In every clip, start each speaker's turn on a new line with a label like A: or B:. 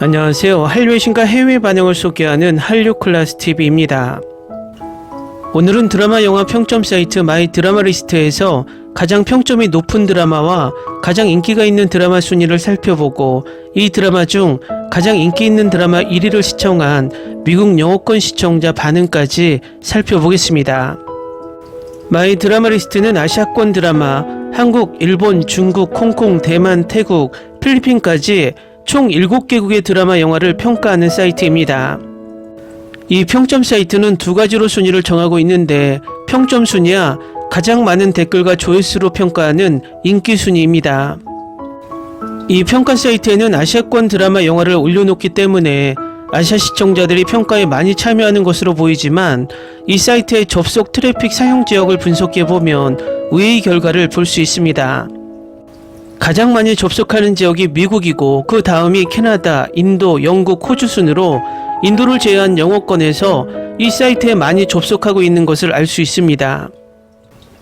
A: 안녕하세요. 한류의 신과 해외 반응을 소개하는 한류클라스TV입니다. 오늘은 드라마 영화 평점 사이트 마이드라마리스트에서 가장 평점이 높은 드라마와 가장 인기가 있는 드라마 순위를 살펴보고 이 드라마 중 가장 인기 있는 드라마 1위를 시청한 미국 영어권 시청자 반응까지 살펴보겠습니다. 마이드라마리스트는 아시아권 드라마, 한국, 일본, 중국, 홍콩, 대만, 태국, 필리핀까지 총 7개국의 드라마 영화를 평가하는 사이트입니다. 이 평점 사이트는 두 가지로 순위를 정하고 있는데 평점 순위와 가장 많은 댓글과 조회수로 평가하는 인기 순위입니다. 이 평가 사이트에는 아시아권 드라마 영화를 올려놓기 때문에 아시아 시청자들이 평가에 많이 참여하는 것으로 보이지만 이 사이트의 접속 트래픽 사용 지역을 분석해보면 의외의 결과를 볼 수 있습니다. 가장 많이 접속하는 지역이 미국이고 그 다음이 캐나다, 인도, 영국, 호주 순으로 인도를 제외한 영어권에서 이 사이트에 많이 접속하고 있는 것을 알 수 있습니다.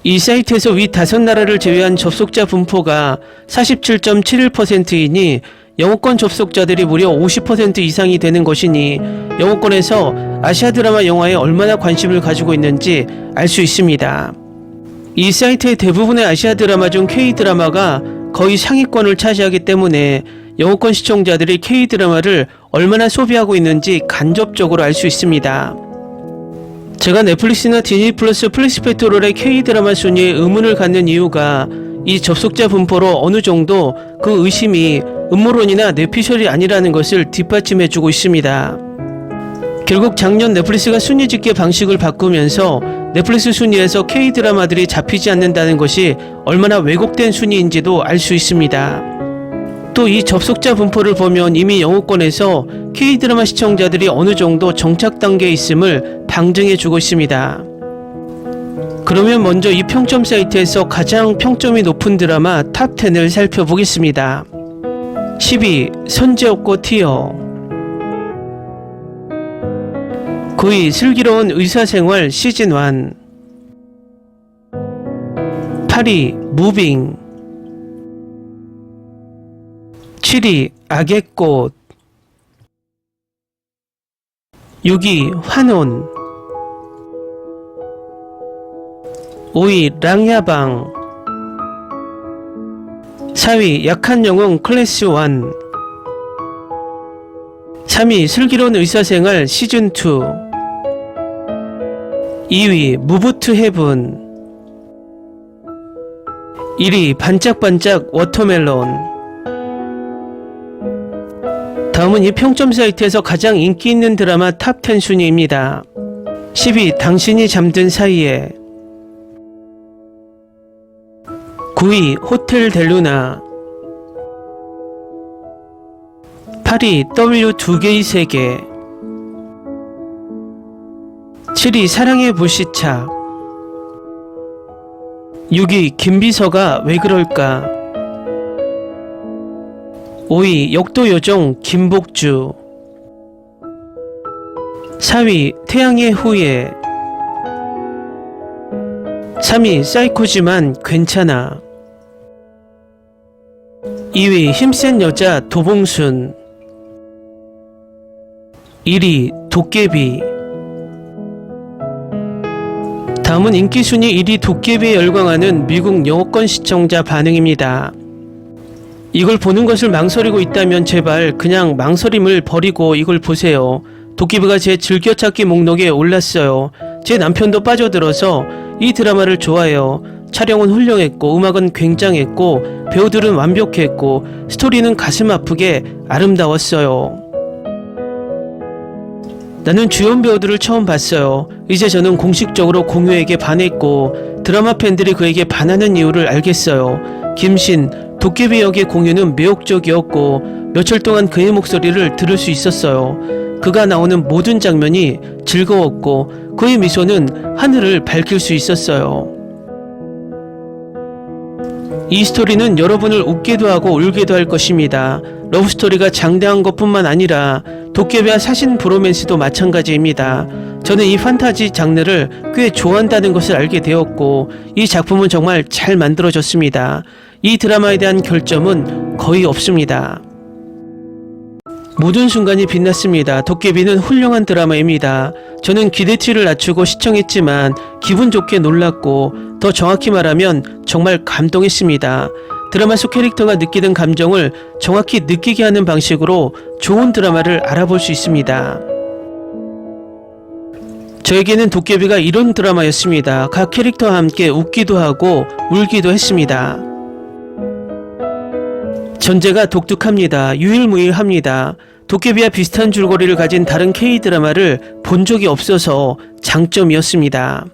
A: 이 사이트에서 위 5나라를 제외한 접속자 분포가 47.71%이니 영어권 접속자들이 무려 50% 이상이 되는 것이니 영어권에서 아시아 드라마 영화에 얼마나 관심을 가지고 있는지 알 수 있습니다. 이 사이트의 대부분의 아시아 드라마 중 K-드라마가 거의 상위권을 차지하기 때문에 영어권 시청자들이 K-드라마를 얼마나 소비하고 있는지 간접적으로 알 수 있습니다. 제가 넷플릭스나 디즈니 플러스 플래시페트롤의 K-드라마 순위에 의문을 갖는 이유가 이 접속자 분포로 어느 정도 그 의심이 음모론이나 뇌피셜이 아니라는 것을 뒷받침해주고 있습니다. 결국 작년 넷플릭스가 순위 집계 방식을 바꾸면서 넷플릭스 순위에서 K-드라마들이 잡히지 않는다는 것이 얼마나 왜곡된 순위인지도 알 수 있습니다. 또 이 접속자 분포를 보면 이미 영어권에서 K-드라마 시청자들이 어느 정도 정착 단계에 있음을 방증해주고 있습니다. 그러면 먼저 이 평점 사이트에서 가장 평점이 높은 드라마 탑 10을 살펴보겠습니다. 10위 선제없고 티어, 9위 슬기로운 의사생활 시즌1, 8위 무빙, 7위 악의 꽃, 6위 환혼, 5위 랑야방, 4위 약한 영웅 클래스 1, 3위 슬기로운 의사생활 시즌2, 2위 무브 투 헤븐, 1위 반짝반짝 워터멜론. 다음은 이 평점 사이트에서 가장 인기 있는 드라마 탑 10 순위입니다. 10위 당신이 잠든 사이에, 9위 호텔 델루나, 8위 W 2개의 세계, 7위 사랑의 불시착, 6위 김비서가 왜 그럴까, 5위 역도요정 김복주, 4위 태양의 후예, 3위 사이코지만 괜찮아, 2위 힘센 여자 도봉순, 1위 도깨비. 다음은 인기 순위 1위 도깨비에 열광하는 미국 영어권 시청자 반응입니다. 이걸 보는 것을 망설이고 있다면 제발 그냥 망설임을 버리고 이걸 보세요. 도깨비가 제 즐겨찾기 목록에 올랐어요. 제 남편도 빠져들어서 이 드라마를 좋아해요. 촬영은 훌륭했고 음악은 굉장했고 배우들은 완벽했고 스토리는 가슴 아프게 아름다웠어요. 나는 주연 배우들을 처음 봤어요. 이제 저는 공식적으로 공유에게 반했고 드라마 팬들이 그에게 반하는 이유를 알겠어요. 김신, 도깨비 역의 공유는 매혹적이었고 며칠 동안 그의 목소리를 들을 수 있었어요. 그가 나오는 모든 장면이 즐거웠고 그의 미소는 하늘을 밝힐 수 있었어요. 이 스토리는 여러분을 웃게도 하고 울게도 할 것입니다. 러브스토리가 장대한 것뿐만 아니라 도깨비와 사신 브로맨스도 마찬가지입니다. 저는 이 판타지 장르를 꽤 좋아한다는 것을 알게 되었고 이 작품은 정말 잘 만들어졌습니다. 이 드라마에 대한 결점은 거의 없습니다. 모든 순간이 빛났습니다. 도깨비는 훌륭한 드라마입니다. 저는 기대치를 낮추고 시청했지만 기분 좋게 놀랐고 더 정확히 말하면 정말 감동했습니다. 드라마 속 캐릭터가 느끼는 감정을 정확히 느끼게 하는 방식으로 좋은 드라마를 알아볼 수 있습니다. 저에게는 도깨비가 이런 드라마였습니다. 각 캐릭터와 함께 웃기도 하고 울기도 했습니다. 전제가 독특합니다. 유일무이합니다. 도깨비와 비슷한 줄거리를 가진 다른 K드라마를 본 적이 없어서 장점이었습니다.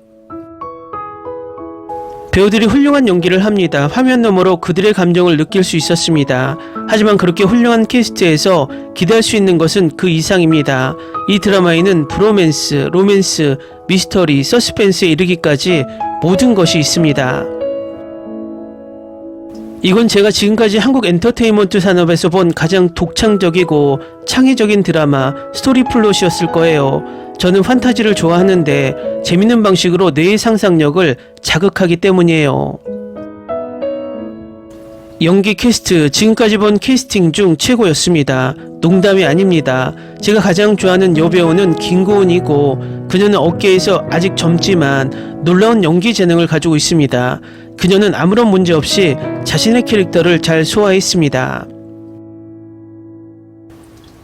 A: 배우들이 훌륭한 연기를 합니다. 화면 너머로 그들의 감정을 느낄 수 있었습니다. 하지만 그렇게 훌륭한 캐스트에서 기대할 수 있는 것은 그 이상입니다. 이 드라마에는 브로맨스, 로맨스, 미스터리, 서스펜스에 이르기까지 모든 것이 있습니다. 이건 제가 지금까지 한국 엔터테인먼트 산업에서 본 가장 독창적이고 창의적인 드라마 스토리 플롯이었을 거예요. 저는 판타지를 좋아하는데 재밌는 방식으로 뇌의 상상력을 자극하기 때문이에요. 연기 캐스트, 지금까지 본 캐스팅 중 최고였습니다. 농담이 아닙니다. 제가 가장 좋아하는 여배우는 김고은이고 그녀는 어깨에서 아직 젊지만 놀라운 연기 재능을 가지고 있습니다. 그녀는 아무런 문제 없이 자신의 캐릭터를 잘 소화했습니다.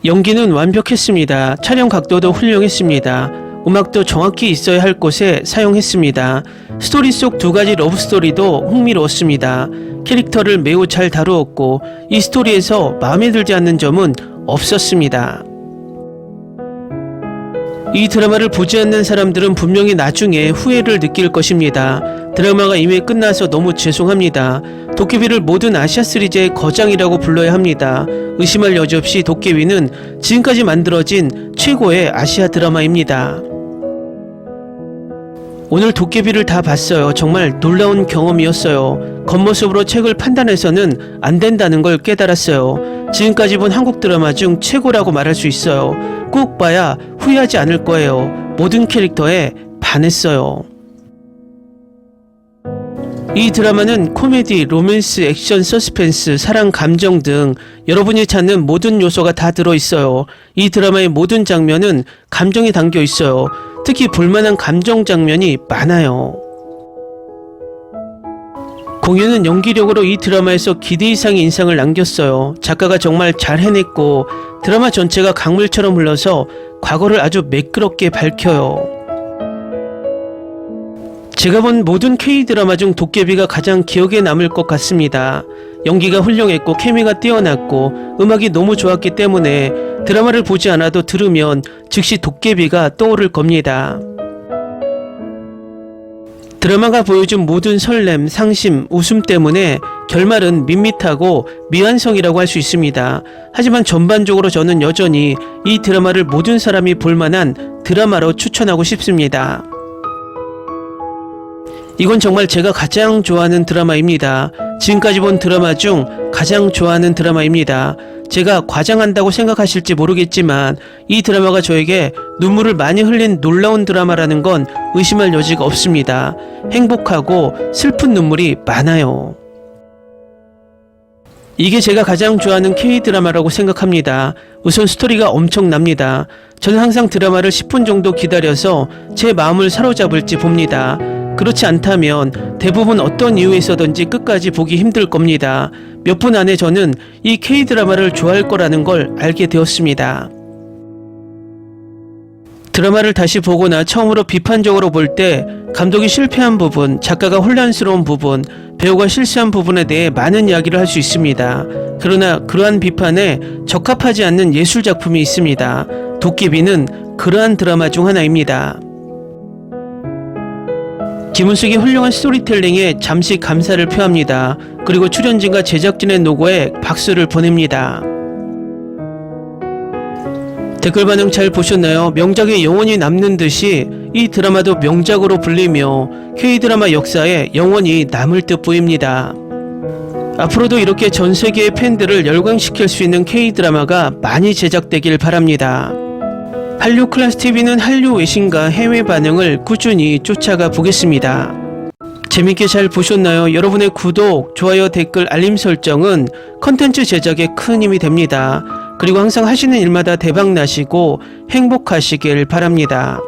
A: 연기는 완벽했습니다. 촬영 각도도 훌륭했습니다. 음악도 정확히 있어야 할 곳에 사용했습니다. 스토리 속 두 가지 러브스토리도 흥미로웠습니다. 캐릭터를 매우 잘 다루었고 이 스토리에서 마음에 들지 않는 점은 없었습니다. 이 드라마를 보지 않는 사람들은 분명히 나중에 후회를 느낄 것입니다. 드라마가 이미 끝나서 너무 죄송합니다. 도깨비를 모든 아시아 시리즈의 거장이라고 불러야 합니다. 의심할 여지 없이 도깨비는 지금까지 만들어진 최고의 아시아 드라마입니다. 오늘 도깨비를 다 봤어요. 정말 놀라운 경험이었어요. 겉모습으로 책을 판단해서는 안 된다는 걸 깨달았어요. 지금까지 본 한국 드라마 중 최고라고 말할 수 있어요. 꼭 봐야 후회하지 않을 거예요. 모든 캐릭터에 반했어요. 이 드라마는 코미디, 로맨스, 액션, 서스펜스, 사랑, 감정 등 여러분이 찾는 모든 요소가 다 들어있어요. 이 드라마의 모든 장면은 감정이 담겨 있어요. 특히 볼만한 감정 장면이 많아요. 공유는 연기력으로 이 드라마에서 기대 이상의 인상을 남겼어요. 작가가 정말 잘 해냈고 드라마 전체가 강물처럼 흘러서 과거를 아주 매끄럽게 밝혀요. 제가 본 모든 K드라마 중 도깨비가 가장 기억에 남을 것 같습니다. 연기가 훌륭했고 케미가 뛰어났고 음악이 너무 좋았기 때문에 드라마를 보지 않아도 들으면 즉시 도깨비가 떠오를 겁니다. 드라마가 보여준 모든 설렘, 상심, 웃음 때문에 결말은 밋밋하고 미완성이라고 할 수 있습니다. 하지만 전반적으로 저는 여전히 이 드라마를 모든 사람이 볼만한 드라마로 추천하고 싶습니다. 이건 정말 제가 가장 좋아하는 드라마입니다. 지금까지 본 드라마 중 가장 좋아하는 드라마입니다. 제가 과장한다고 생각하실지 모르겠지만 이 드라마가 저에게 눈물을 많이 흘린 놀라운 드라마라는 건 의심할 여지가 없습니다. 행복하고 슬픈 눈물이 많아요. 이게 제가 가장 좋아하는 K드라마라고 생각합니다. 우선 스토리가 엄청납니다. 저는 항상 드라마를 10분 정도 기다려서 제 마음을 사로잡을지 봅니다. 그렇지 않다면 대부분 어떤 이유에서든지 끝까지 보기 힘들 겁니다. 몇 분 안에 저는 이 K드라마를 좋아할 거라는 걸 알게 되었습니다. 드라마를 다시 보거나 처음으로 비판적으로 볼 때 감독이 실패한 부분, 작가가 혼란스러운 부분, 배우가 실수한 부분에 대해 많은 이야기를 할 수 있습니다. 그러나 그러한 비판에 적합하지 않는 예술작품이 있습니다. 도깨비는 그러한 드라마 중 하나입니다. 김은숙이 훌륭한 스토리텔링에 잠시 감사를 표합니다. 그리고 출연진과 제작진의 노고에 박수를 보냅니다. 댓글 반응 잘 보셨나요? 명작이 영원히 남는 듯이 이 드라마도 명작으로 불리며 K드라마 역사에 영원히 남을 듯 보입니다. 앞으로도 이렇게 전 세계의 팬들을 열광시킬 수 있는 K드라마가 많이 제작되길 바랍니다. 한류 클래스TV는 한류 외신과 해외 반응을 꾸준히 쫓아가 보겠습니다. 재밌게 잘 보셨나요? 여러분의 구독, 좋아요, 댓글, 알림 설정은 컨텐츠 제작에 큰 힘이 됩니다. 그리고 항상 하시는 일마다 대박 나시고 행복하시길 바랍니다.